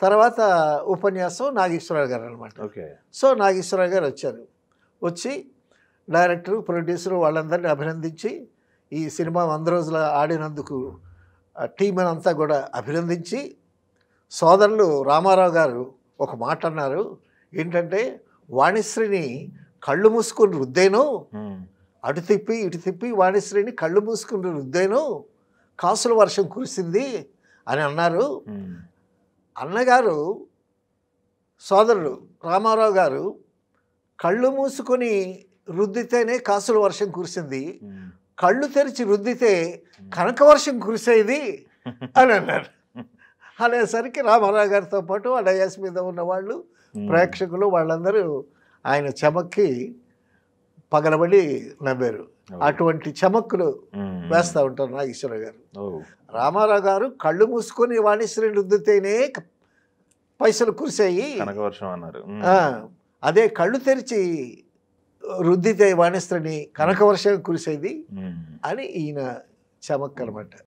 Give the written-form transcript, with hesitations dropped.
తర్వాత ఉపన్యాసం నాగేశ్వరరావు గారు అనమాట. ఓకే. సో నాగేశ్వరరావు గారు వచ్చారు. వచ్చి డైరెక్టరు, ప్రొడ్యూసరు వాళ్ళందరినీ అభినందించి ఈ సినిమా 100 రోజులు ఆడినందుకు టీం అంతా కూడా అభినందించి, సోదరులు రామారావు గారు ఒక మాట అన్నారు. ఏంటంటే, వాణిశ్రీని కళ్ళు మూసుకుని రుద్దేను, అటు తిప్పి ఇటు తిప్పి వాణిశ్రీని కళ్ళు మూసుకుని రుద్దేను, కాసుల వర్షం కురిసింది అని అన్నారు. అన్నగారు సోదరుడు రామారావు గారు కళ్ళు మూసుకొని రుద్దితేనే కాసుల వర్షం కురిసింది, కళ్ళు తెరిచి రుద్దితే కనక వర్షం కురిసేది అని అన్నారు. అనేసరికి రామారావు గారితో పాటు ఆ డయాస్ మీద ఉన్న వాళ్ళు, ప్రేక్షకులు వాళ్ళందరూ ఆయన చమక్కి పగలబడి నవ్వారు. అటువంటి చమక్కులు వేస్తూ ఉంటారు నాగేశ్వరరావు గారు. రామారావు గారు కళ్ళు మూసుకొని వాణిశ్రీని రుద్దితేనే పైసలు కురిసాయి అన్నారు. అదే కళ్ళు తెరిచి రుద్దితే వాణిశ్రీని కనక వర్షం కురిసేది అని ఈయన చమక్ అనమాట.